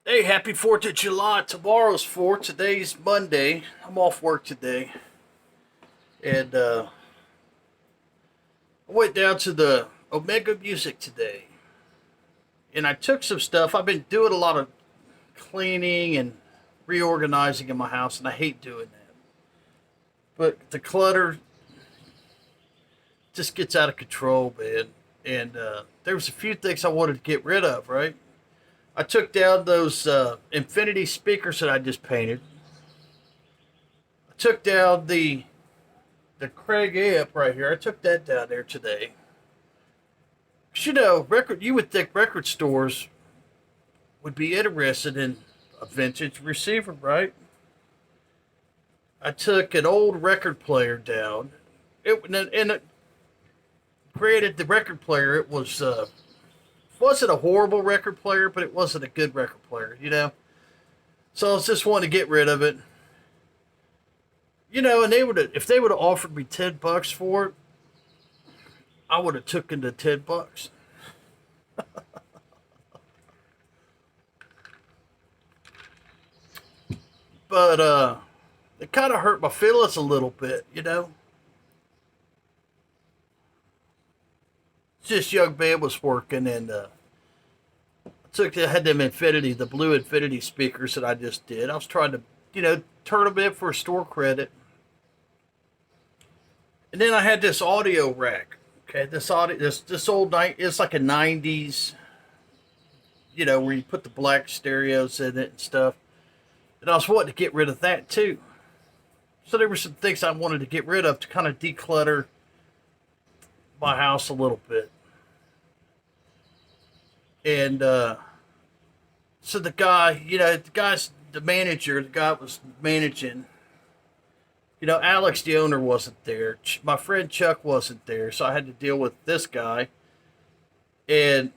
Hey, happy 4th of July. Tomorrow's 4th. Today's Monday. I'm off work today. And I went down to the Omega Music today. And I took some stuff. I've been doing a lot of cleaning and reorganizing in my house, and I hate doing that. But the clutter just gets out of control, man. And there was a few things I wanted to get rid of, right? I took down those infinity speakers that I just painted. I took down the Craig amp right here. I took that down there today. 'Cause, you would think record stores would be interested in a vintage receiver, right? I took an old record player down. Granted, the record player, it wasn't a horrible record player, but it wasn't a good record player. So I was just wanting to get rid of it. And if they would have offered me $10 for it, I would have taken the $10. But it kind of hurt my feelings a little bit. This young man was working, and I had the blue Infinity speakers that I just did. I was trying to, turn them in for a store credit. And then I had this audio rack. Okay, this old night. It's like a '90s, where you put the black stereos in it and stuff. And I was wanting to get rid of that too. So there were some things I wanted to get rid of to kind of declutter my house a little bit. And so the guy, the manager, the guy was managing. Alex, the owner, wasn't there. My friend Chuck wasn't there, so I had to deal with this guy. And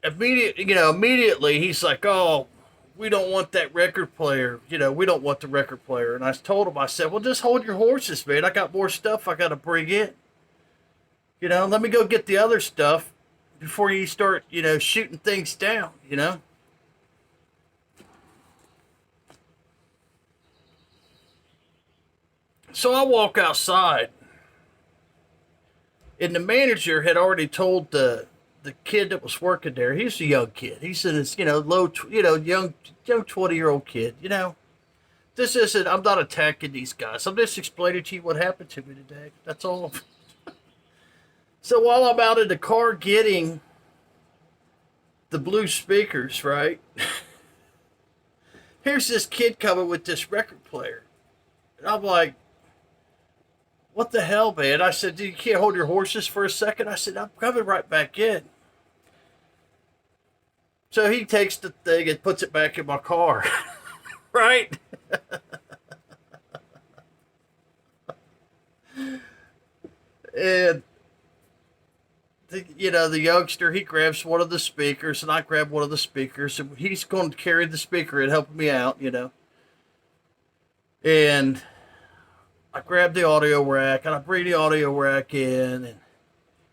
immediately he's like, "Oh, we don't want that record player. We don't want the record player." And I told him, I said, "Well, just hold your horses, man. I got more stuff I got to bring in. Let me go get the other stuff before you start, shooting things down. So I walk outside, and the manager had already told the kid that was working there. He's a young kid. He said it's young 20-year-old kid. This isn't. I'm not attacking these guys. I'm just explaining to you what happened to me today. That's all. So while I'm out in the car getting the blue speakers, right? Here's this kid coming with this record player, and I'm like, "What the hell, man?" I said, "You can't hold your horses for a second?" I said, "I'm coming right back in." So he takes the thing and puts it back in my car, right? And the youngster, he grabs one of the speakers, and I grab one of the speakers, and he's going to carry the speaker and help me out. And I grab the audio rack, and I bring the audio rack in, and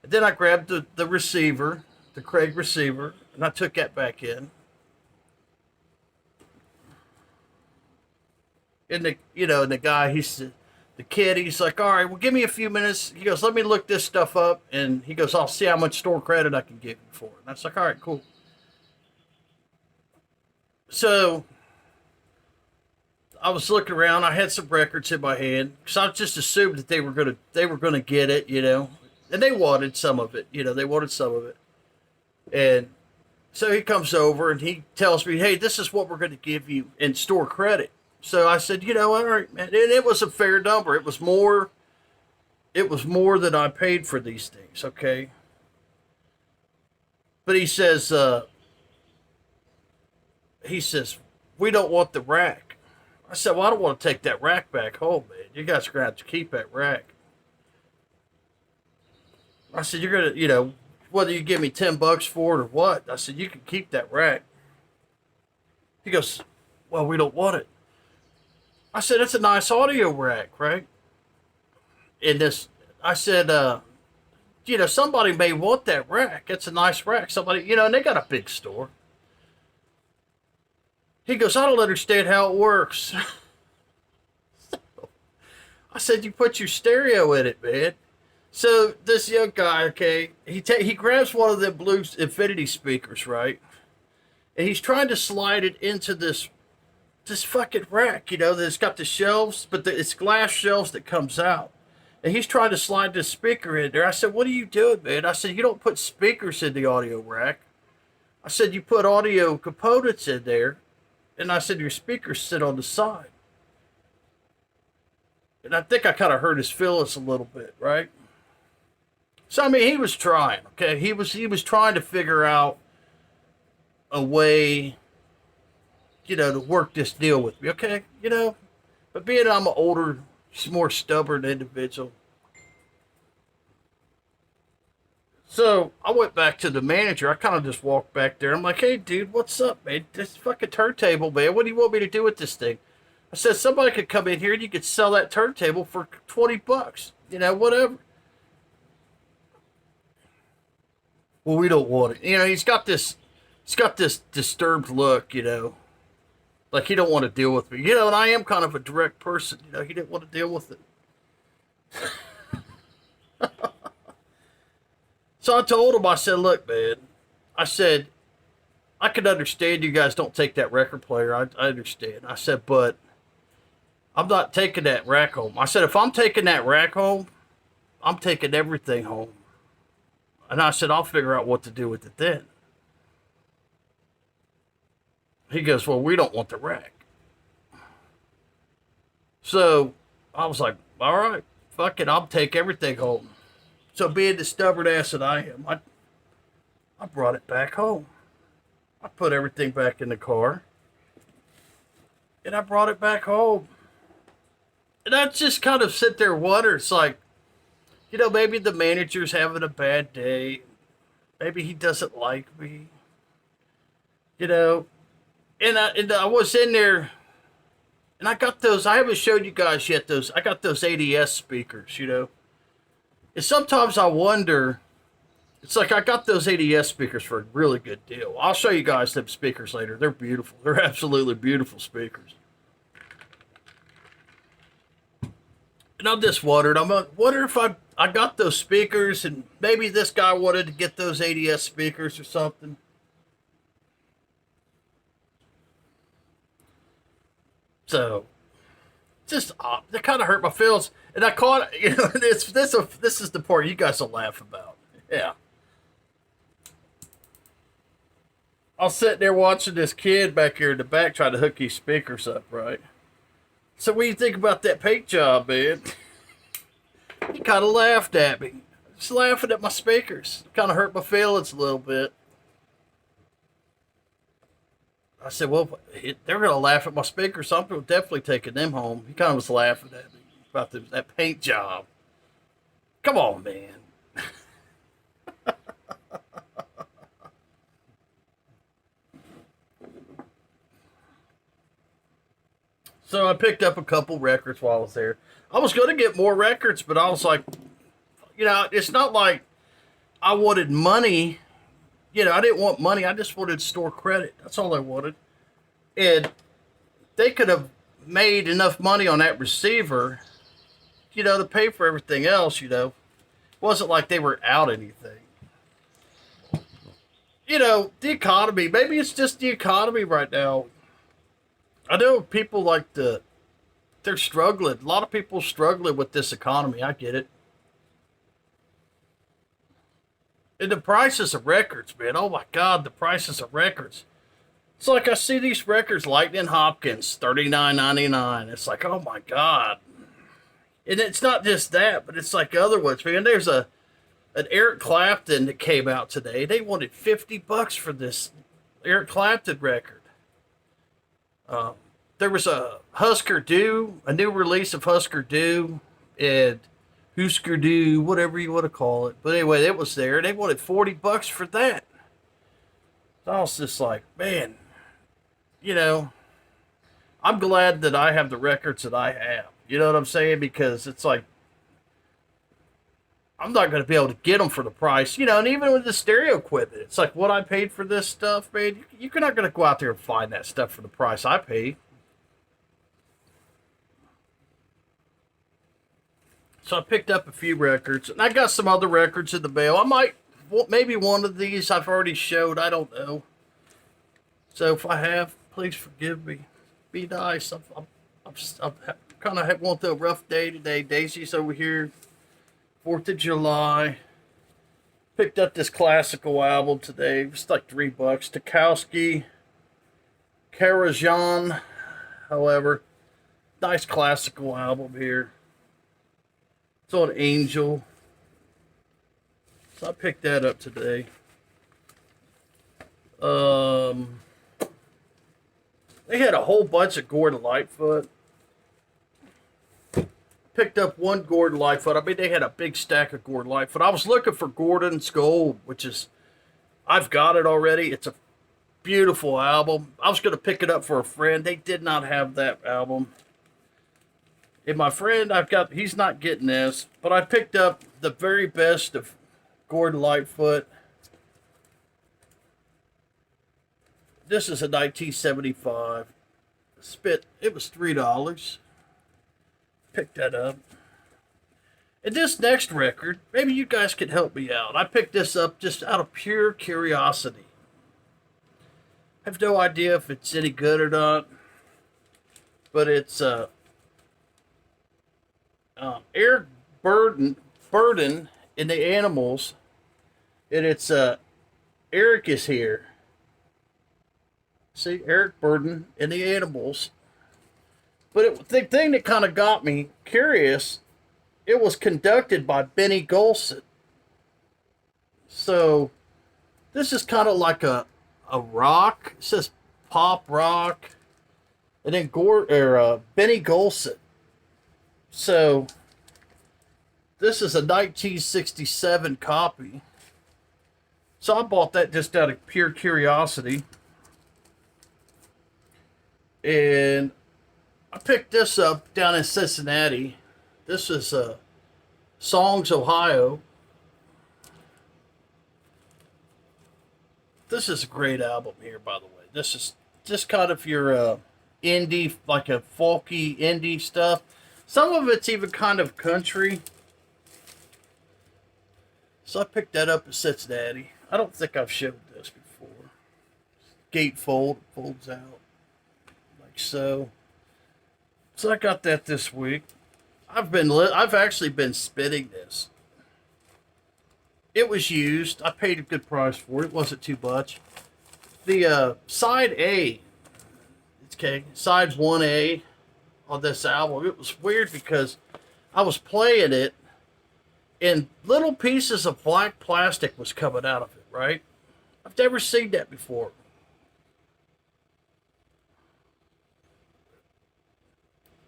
then I grabbed the receiver, the Craig receiver, and I took that back in. And the guy, the kid, he's like, "All right, well, give me a few minutes." He goes, "Let me look this stuff up," and he goes, "I'll see how much store credit I can give you for it." And I was like, "All right, cool." So I was looking around. I had some records in my hand because I just assumed that they were gonna get it. And they wanted some of it. They wanted some of it. And so he comes over and he tells me, "Hey, this is what we're going to give you in store credit." So I said, "All right, man." And it was a fair number. It was more. It was more than I paid for these things. Okay. But he says, "We don't want the rack." I said, "Well, I don't want to take that rack back home, man. You guys are going to have to keep that rack." I said, "You're going to, whether you give me $10 for it or what," I said, "you can keep that rack." He goes, "Well, we don't want it." I said, "It's a nice audio rack, right?" And I said, somebody may want that rack. It's a nice rack. Somebody, and they got a big store. He goes, I don't understand how it works. I said, you put your stereo in it, man. So this young guy, okay, he grabs one of the blue infinity speakers, right? And he's trying to slide it into this fucking rack, that's got the shelves, but it's glass shelves that comes out. And he's trying to slide this speaker in there. I said, what are you doing, man? I said, you don't put speakers in the audio rack. I said, you put audio components in there. And I said, your speakers sit on the side. And I think I kind of hurt his feelings a little bit, right? So, I mean, he was trying, okay? He was trying to figure out a way, to work this deal with me, okay? But being I'm an older, more stubborn individual. So I went back to the manager. I kind of just walked back there. I'm like, hey, dude, what's up, man? This fucking turntable, man. What do you want me to do with this thing? I said, somebody could come in here and you could sell that turntable for $20. Whatever. Well, we don't want it. He's got this disturbed look, like he don't want to deal with me. And I am kind of a direct person. He didn't want to deal with it. So I told him, I said, look, man, I said, I can understand you guys don't take that record player. I understand. I said, but I'm not taking that rack home. I said, if I'm taking that rack home, I'm taking everything home. And I said, I'll figure out what to do with it then. He goes, well, we don't want the rack. So I was like, all right, fuck it. I'll take everything home. So being the stubborn ass that I am, I brought it back home. I put everything back in the car. And I brought it back home. And I just kind of sit there and wonder. It's like, maybe the manager's having a bad day. Maybe he doesn't like me. And I was in there. And I got those. I haven't showed you guys yet those. I got those ADS speakers, And sometimes I wonder, it's like I got those ADS speakers for a really good deal. I'll show you guys them speakers later. They're beautiful. They're absolutely beautiful speakers. And I'm just wondering, wonder if I got those speakers and maybe this guy wanted to get those ADS speakers or something. So, just that kind of hurt my feelings. And I caught, this is the part you guys will laugh about. Yeah. I was sitting there watching this kid back here in the back trying to hook these speakers up, right? So what do you think about that paint job, man? He kind of laughed at me. Just laughing at my speakers. Kind of hurt my feelings a little bit. I said, well, they're going to laugh at my speakers, so I'm definitely taking them home. He kind of was laughing at me about that paint job. Come on, man. So I picked up a couple records while I was there. I was going to get more records, but I was like, it's not like I wanted money. I didn't want money. I just wanted store credit. That's all I wanted. And they could have made enough money on that receiver, to pay for everything else, It wasn't like they were out anything. The economy, maybe it's just the economy right now. I know people they're struggling. A lot of people struggling with this economy. I get it. And the prices of records, man. Oh my God, the prices of records. It's like I see these records, Lightning Hopkins, $39.99. It's like, oh my God. And it's not just that, but it's like other ones, man. There's an Eric Clapton that came out today. They wanted $50 for this Eric Clapton record. There was a Husker Du, a new release of Husker Du, and Husker Du, whatever you want to call it. But anyway, it was there. They wanted $40 for that. So I was just like, man, I'm glad that I have the records that I have. You know what I'm saying? Because it's like, I'm not going to be able to get them for the price, you know. And even with the stereo equipment, it's like what I paid for this stuff, man. You're not going to go out there and find that stuff for the price I paid. So I picked up a few records, and I got some other records in the mail. I might, well, maybe one of these I've already showed. I don't know. So if I have, please forgive me. Be nice. I'm kind of going through a rough day today. Daisy's over here. 4th of July. Picked up this classical album today. It's like $3. Tchaikovsky, Karajan, however. Nice classical album here. It's on Angel. So I picked that up today. They had a whole bunch of Gordon Lightfoot. Picked up one Gordon Lightfoot. I mean, they had a big stack of Gordon Lightfoot. I was looking for Gordon's Gold, which is, I've got it already. It's a beautiful album. I was going to pick it up for a friend. They did not have that album. And my friend, he's not getting this, but I picked up the very best of Gordon Lightfoot. This is a 1975. It was $3. Picked that up. And this next record, maybe you guys could help me out. I picked this up just out of pure curiosity. I have no idea if it's any good or not, but it's Eric Burden in the Animals, and it's Eric is here. See, Eric Burden in the Animals. But the thing that kind of got me curious, it was conducted by Benny Golson. So this is kind of like a rock. It says pop rock, and then Benny Golson. So this is a 1967 copy. So I bought that just out of pure curiosity. And I picked this up down in Cincinnati. This is Songs, Ohio. This is a great album here, by the way. This is just kind of your indie, like a folky indie stuff. Some of it's even kind of country. So I picked that up in Cincinnati. I don't think I've showed this before. Gatefold, folds out like so. So I got that this week. I've actually been spinning this. It was used. I paid a good price for it. It wasn't too much. The side A, okay, side 1A on this album. It was weird because I was playing it and little pieces of black plastic was coming out of it, right? I've never seen that before.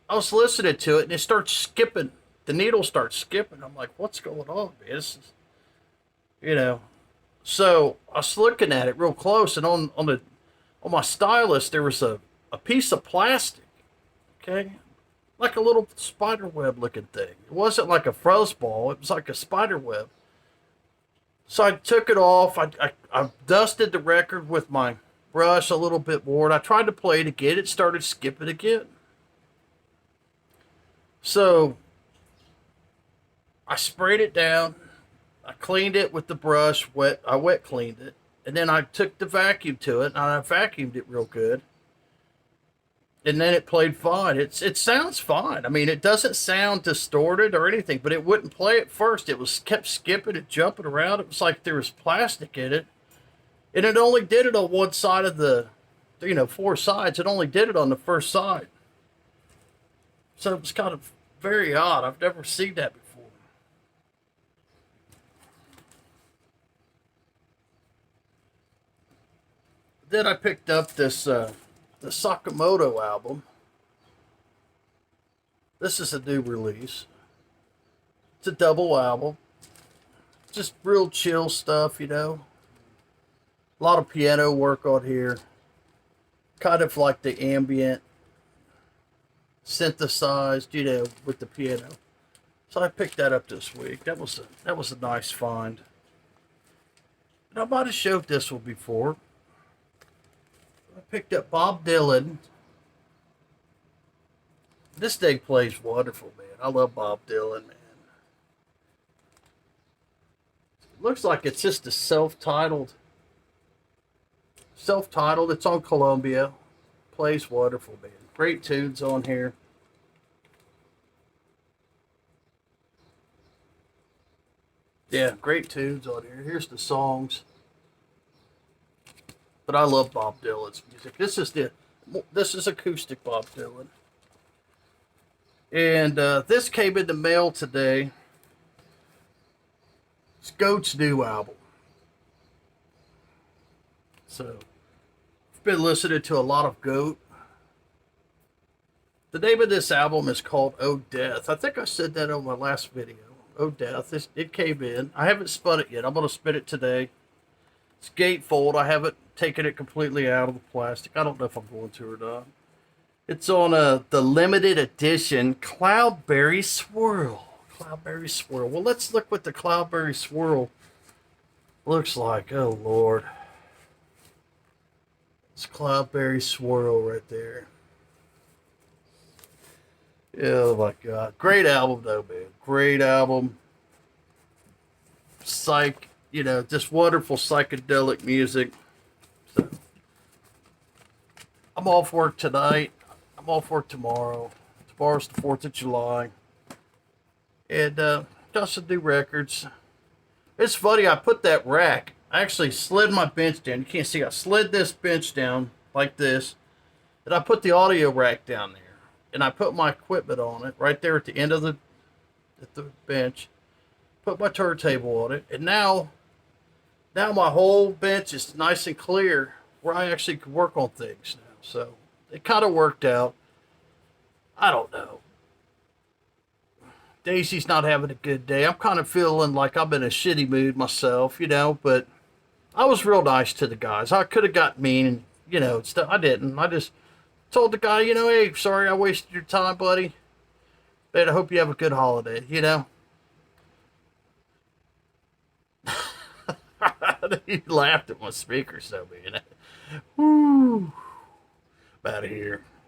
I was listening to it and it starts skipping. The needle starts skipping. I'm like, what's going on, man? This is, you know. So I was looking at it real close, and on my stylus there was a piece of plastic. Okay, like a little spider web looking thing. It wasn't like a fuzzball. It was like a spider web. So I took it off. I dusted the record with my brush a little bit more, and I tried to play it again. It started skipping again. So I sprayed it down. I cleaned it with the brush. I wet cleaned it. And then I took the vacuum to it and I vacuumed it real good. And then it played fine. It sounds fine. I mean, it doesn't sound distorted or anything, but it wouldn't play at first. It kept skipping and jumping around. It was like there was plastic in it. And it only did it on one side of the, 4 sides. It only did it on the first side. So it was kind of very odd. I've never seen that before. Then I picked up this the Sakamoto album. This is a new release. It's a double album. Just real chill stuff, A lot of piano work on here. Kind of like the ambient, synthesized, with the piano. So I picked that up this week. That was a nice find. And I might have showed this one before. I picked up Bob Dylan. This thing plays wonderful, man. I love Bob Dylan, man. It looks like it's just a self-titled. Self-titled. It's on Columbia. Plays wonderful, man. Great tunes on here. Yeah, great tunes on here. Here's the songs. But I love Bob Dylan's music. This is acoustic Bob Dylan. And this came in the mail today. It's Goat's new album. So, I've been listening to a lot of Goat. The name of this album is called Oh Death. I think I said that on my last video. Oh Death. It came in. I haven't spun it yet. I'm going to spin it today. It's gatefold. I haven't taken it completely out of the plastic. I don't know if I'm going to or not. It's on the limited edition Cloudberry Swirl. Cloudberry Swirl. Well, let's look what the Cloudberry Swirl looks like. Oh, Lord. It's Cloudberry Swirl right there. Oh, my God. Great album, though, man. Great album. Just wonderful psychedelic music. So, I'm off work tonight. I'm off work tomorrow. Tomorrow's the 4th of July. And got some new records. It's funny, I put that rack. I actually slid my bench down. You can't see, I slid this bench down like this. And I put the audio rack down there. And I put my equipment on it right there at the end of the bench. Put my turntable on it. And now my whole bench is nice and clear where I actually can work on things now. So it kind of worked out. I don't know. Daisy's not having a good day. I'm kind of feeling like I'm in a shitty mood myself, but I was real nice to the guys. I could have got mean and, stuff. I didn't. I just told the guy, hey, sorry I wasted your time, buddy. But I hope you have a good holiday, He laughed at my speaker so, man. Woo. Out of here.